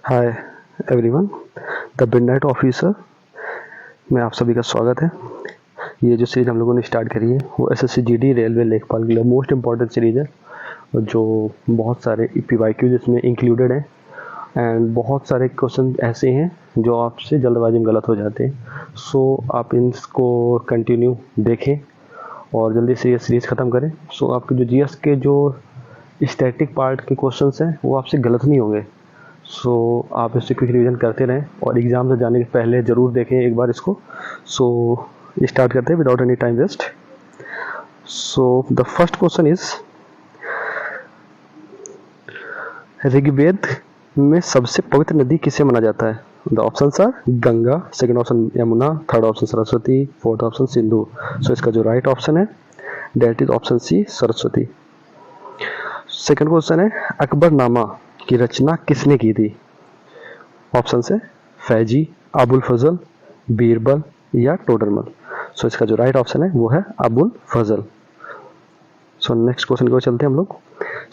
Hi everyone, the midnight officer में आप सभी का स्वागत है। ये जो सीरीज़ हम लोगों ने स्टार्ट करी है वो एसएससी जीडी रेलवे लेखपाल के लिए मोस्ट इम्पॉर्टेंट सीरीज़ है, जो बहुत सारे पीवाईक्यूज इसमें इंक्लूडेड हैं एंड बहुत सारे क्वेश्चन ऐसे हैं जो आपसे जल्दबाजी में गलत हो जाते हैं। सो आप इनको कंटिन्यू देखें और जल्दी से ये सीरीज़ ख़त्म करें। सो आपके जो जीएस के जो स्टैटिक पार्ट के क्वेश्चंस हैं वो आपसे गलत नहीं होंगे। सो आप इससे क्विक रिवीजन करते रहें और एग्ज़ाम से जाने के पहले ज़रूर देखें एक बार इसको। सो स्टार्ट करते हैं without any time waste. So the first question is, Rigveda में सबसे पवित्र नदी किसे माना जाता है? The options are Ganga, second option Yamuna, third option Saraswati, fourth option Sindhu. So इसका जो राइट ऑप्शन है that is option C, Saraswati. Second question है, अकबरनामा की रचना किसने की थी? ऑप्शन है फैजी, अबुल फजल, बीरबल या टोडरमल। सो इसका जो राइट ऑप्शन है वो है अबुल फजल। सो नेक्स्ट क्वेश्चन की ओर चलते हैं हम लोग।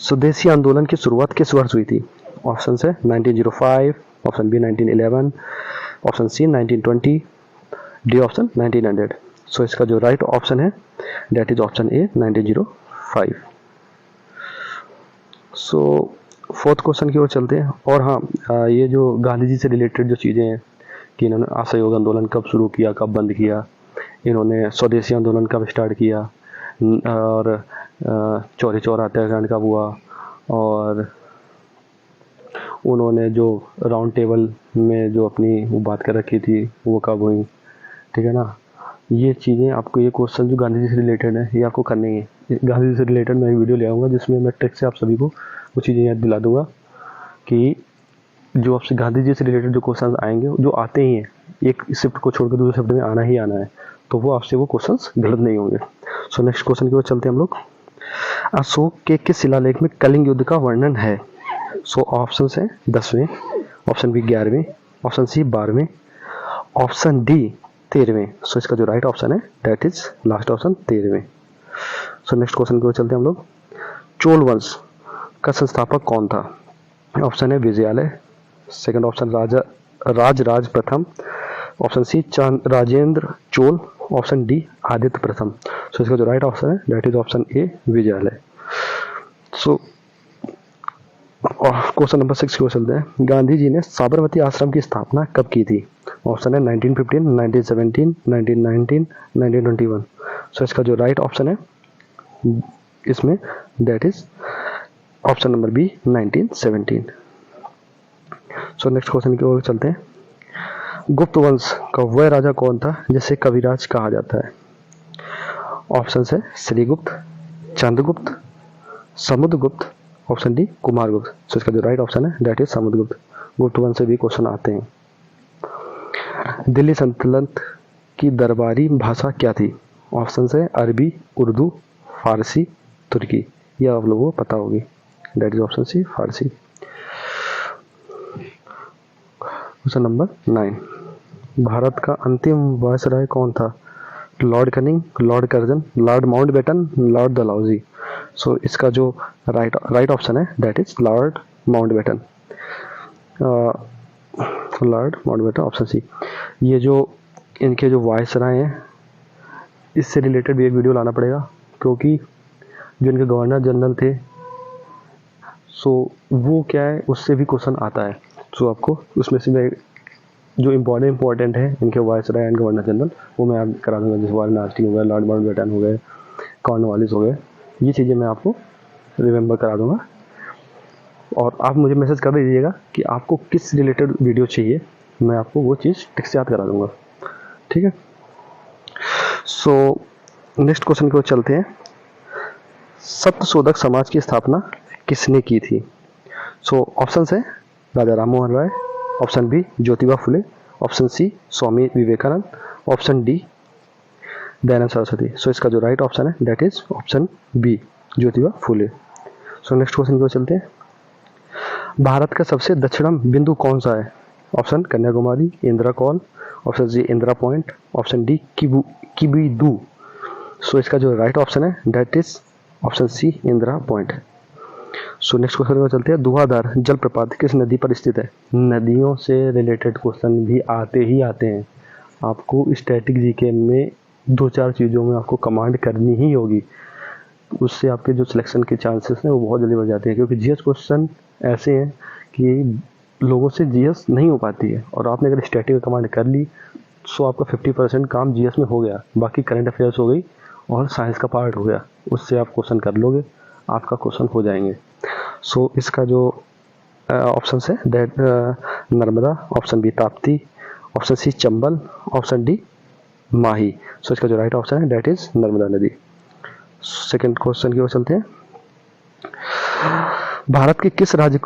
स्वदेशी आंदोलन की शुरुआत किस वर्ष हुई थी? ऑप्शन है 1905, option B 1911, option C 1920, D option 1900। So इसका जो राइट ऑप्शन है that is option A 1905। So fourth question की ओर चलते हैं। और हाँ, ये जो गांधी जी से रिलेटेड जो चीज़ें हैं कि इन्होंने असहयोग आंदोलन कब शुरू किया, कब बंद किया, इन्होंने स्वदेशी आंदोलन कब स्टार्ट किया, और चौरी चौरा हत्याकांड कब हुआ, और उन्होंने जो राउंड टेबल में जो अपनी वो बात कर रखी थी वो कब हुई, ठीक है ना। ये चीज़ें आपको, ये क्वेश्चन जो गांधी जी से रिलेटेड है ये आपको करने ही। गांधी जी से रिलेटेड मैं वीडियो ले आऊँगा जिसमें मैं ट्रिक से आप सभी को वो चीज़ें याद दिला दूंगा कि जो आपसे गांधी जी से रिलेटेड जो क्वेश्चंस आएंगे, जो आते ही हैं, एक शिफ्ट को छोड़कर दूसरे शिफ्ट में आना ही आना है, तो वो आपसे वो क्वेश्चंस गलत नहीं होंगे। सो नेक्स्ट क्वेश्चन की ओर चलते हैं हम लोग। अशोक के किस शिलालेख में कलिंग युद्ध का वर्णन है? सो ऑप्शन है 10वें, ऑप्शन बी 11वें, ऑप्शन सी 12वें, ऑप्शन डी 13वें। सो इसका जो राइट ऑप्शन है दैट इज लास्ट ऑप्शन 13वें। सो नेक्स्ट क्वेश्चन की ओर चलते हैं हम लोग। चोल वंश का संस्थापक कौन था? ऑप्शन है विजयालय, सेकंड ऑप्शन राज प्रथम, option C Rajendra Chola, option D Aditya प्रथम। सो इसका जो राइट ऑप्शन है that is option A Vijayalaya. So question number 6 की ओर चलते हैं। गांधी जी ने साबरमती आश्रम की स्थापना कब की थी? ऑप्शन है 1915, 1917, 1919, 1921। सो इसका जो राइट ऑप्शन है इसमें that is option number B 1917। So next question की ओर चलते हैं। गुप्त वंश का वह राजा कौन था जिसे कविराज कहा जाता है? ऑप्शन है श्रीगुप्त, चंद्रगुप्त, समुद्रगुप्त, ऑप्शन डी कुमारगुप्त। सो इसका जो राइट ऑप्शन है दैट इज समुद्रगुप्त। गुप्त वंश से भी क्वेश्चन आते हैं। दिल्ली सल्तनत की दरबारी भाषा क्या थी? ऑप्शन है अरबी, उर्दू, फारसी, तुर्की। यह आप लोगों को पता होगी, that is option C Farsi. Question number 9, Bharat का अंतिम वायसराय कौन था? Lord Canning, lord Curzon, lord Mountbatten, lord Dalhousie. So इसका जो राइट ऑप्शन है that is lord Mountbatten. Lord Mountbatten, option C. ये जो इनके जो वायसराय हैं इससे रिलेटेड भी एक वीडियो लाना पड़ेगा, क्योंकि जो इनके गवर्नर जनरल थे सो वो क्या है उससे भी क्वेश्चन आता है। सो आपको उसमें से मैं जो इम्पोर्टेंट है इनके वायसराय एंड गवर्नर जनरल वो मैं आप करा दूंगा, जैसे वारनासी हो गए, लॉर्ड माउंटबेटन हो गए, कॉर्नवालिस हो गए, ये चीज़ें मैं आपको रिमेंबर करा दूंगा। और आप मुझे मैसेज कर दीजिएगा कि आपको किस रिलेटेड वीडियो चाहिए, मैं आपको वो चीज़ टिक से याद करा दूंगा, ठीक है। सो नेक्स्ट क्वेश्चन की ओर चलते हैं। सत्यशोधक समाज की स्थापना किसने की थी? सो ऑप्शन है Raja Ram Mohan Roy, option B Jyotiba Phule, option C Swami Vivekananda, option D Dayanand Saraswati. So इसका जो राइट ऑप्शन है that is option B Jyotiba Phule. So next question की ओर चलते हैं। भारत का सबसे दक्षिणम बिंदु कौन सा है? Option Kanyakumari, Indira col, option C Indira point, option D Kibithu. So इसका जो राइट ऑप्शन है that is option C Indira point. So next question में चलते हैं। धुआंधार जलप्रपात किस नदी पर स्थित है? नदियों से रिलेटेड क्वेश्चन भी आते ही आते हैं। आपको स्टैटिक जीके में 2-4 चीज़ों में आपको कमांड करनी ही होगी, उससे आपके जो सिलेक्शन के चांसेस हैं वो बहुत जल्दी बढ़ जाते हैं, क्योंकि जीएस क्वेश्चन ऐसे हैं कि लोगों से जीएस नहीं हो पाती है, और आपने अगर स्टैटिक का कमांड कर ली सो आपका 50% काम जीएस में हो गया, बाकी करंट अफेयर्स हो गई और साइंस का पार्ट हो गया, उससे आप क्वेश्चन कर लोगे, आपका क्वेश्चन हो जाएंगे। सो इसका जो ऑप्शन है that Narmada, option B Tapti, option C Chambal, option D Mahi. So इसका जो राइट ऑप्शन है दैट इज नर्मदा नदी। सेकंड क्वेश्चन की ओर चलते हैं। भारत के किस राज्य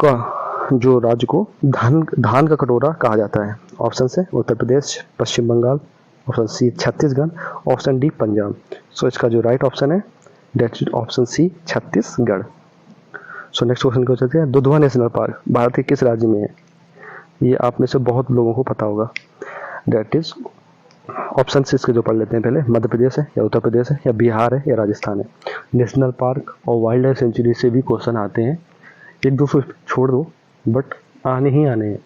को धान का कटोरा कहा जाता है? ऑप्शन है Uttar Pradesh, Paschim Bangal, option C Chhattisgarh, option D Punjab. So इसका जो राइट ऑप्शन है that is option C Chhattisgarh. So next question को चलते हैं। दुधवा नेशनल पार्क भारत के किस राज्य में है? ये आप में से बहुत लोगों को पता होगा। दैट इज ऑप्शन सी इसके जो पढ़ लेते हैं पहले, मध्य प्रदेश है या उत्तर प्रदेश है या बिहार है या राजस्थान है। नेशनल पार्क और वाइल्ड लाइफ सेंचुरी से भी क्वेश्चन आते हैं, 1-2 छोड़ दो बट आने ही आने हैं।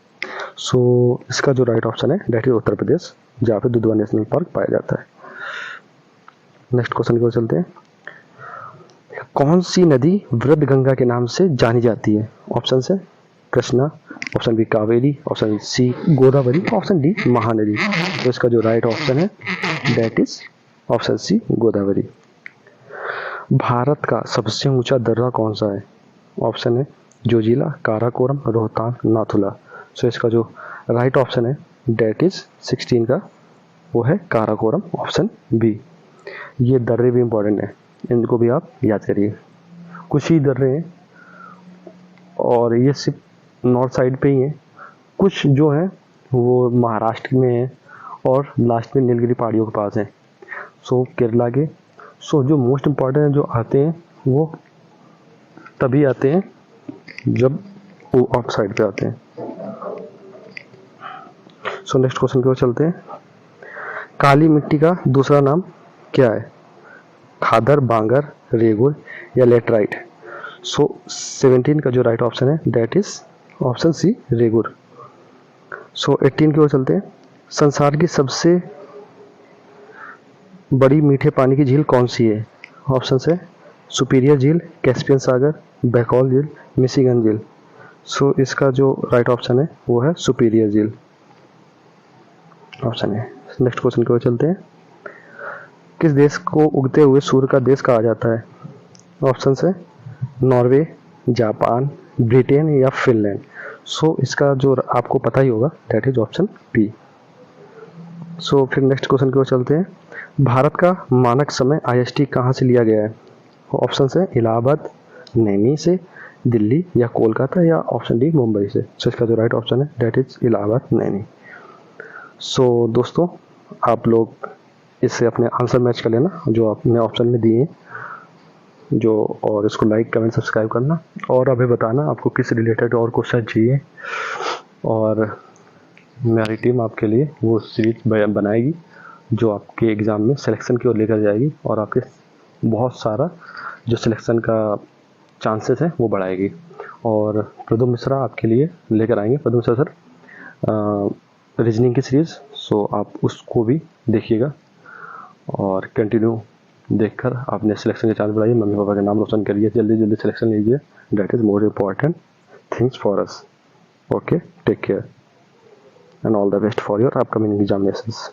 सो इसका जो राइट ऑप्शन है दैट इज उत्तर प्रदेश, जहाँ पे दुधवा नेशनल पार्क पाया जाता है। नेक्स्ट क्वेश्चन की ओर चलते हैं। कौन सी नदी वृद्ध गंगा के नाम से जानी जाती है? ऑप्शन है Krishna, option B Kaveri, option C Godavari, option D Mahanadi. तो इसका जो राइट ऑप्शन है that is option C Godavari. Bharat का सबसे ऊंचा दर्रा कौन सा है? ऑप्शन है जोजिला, काराकोरम, रोहतांग, नाथुला। सो इसका जो राइट ऑप्शन है दैट इज 16 का वो है काराकोरम, ऑप्शन बी। ये दर्रे भी इंपॉर्टेंट है, इनको भी आप याद करिए। कुछ ही दर्रे हैं और ये सिर्फ नॉर्थ साइड पे ही हैं, कुछ जो हैं वो महाराष्ट्र में हैं और लास्ट में नीलगिरी पहाड़ियों के पास हैं। सो केरला के जो मोस्ट इम्पॉर्टेंट जो आते हैं वो तभी आते हैं जब वो ऑफ साइड पे आते हैं। सो नेक्स्ट क्वेश्चन की ओर चलते हैं। काली मिट्टी का दूसरा नाम क्या है? खादर, बांगर, रेगुर या लेटराइट। सो 17 का जो राइट ऑप्शन है that is option C regur. So 18 की ओर चलते हैं। संसार की सबसे बड़ी मीठे पानी की झील कौन सी है? ऑप्शन है सुपीरियर झील, कैस्पियन सागर, बैकॉल झील, मिशिगन झील। सो इसका जो राइट ऑप्शन है वो है सुपीरियर झील, ऑप्शन है। नेक्स्ट क्वेश्चन की ओर चलते हैं। किस देश को उगते हुए सूर्य का देश कहा जाता है? ऑप्शन है नॉर्वे, जापान, ब्रिटेन या फिनलैंड। सो इसका जो आपको पता ही होगा दैट इज ऑप्शन बी। सो फिर नेक्स्ट क्वेश्चन की ओर चलते हैं। भारत का मानक समय IST कहाँ से लिया गया है? ऑप्शन है इलाहाबाद, नैनी से, दिल्ली या कोलकाता या ऑप्शन डी मुंबई से। सो इसका जो राइट ऑप्शन है दैट इज इलाहाबाद, नैनी। सो दोस्तों आप लोग इससे अपने आंसर मैच कर लेना जो आपने ऑप्शन में दिए जो, और इसको लाइक, कमेंट, सब्सक्राइब करना और अभी बताना आपको किस रिलेटेड और क्वेश्चन चाहिए, और मेरी टीम आपके लिए वो सीरीज बनाएगी जो आपके एग्ज़ाम में सिलेक्शन की ओर लेकर जाएगी और आपके बहुत सारा जो सिलेक्शन का चांसेस है वो बढ़ाएगी। और प्रदुम मिश्रा आपके लिए लेकर आएंगे, प्रदुम मिश्रा सर रीजनिंग की सीरीज़। सो आप उसको भी देखिएगा और कंटिन्यू देखकर आपने सिलेक्शन के चांस बढ़ाइए, मम्मी पापा का नाम रोशन करिए, जल्दी जल्दी सिलेक्शन लीजिए, that is more important things for us. Okay, take care and all the best for your upcoming examinations.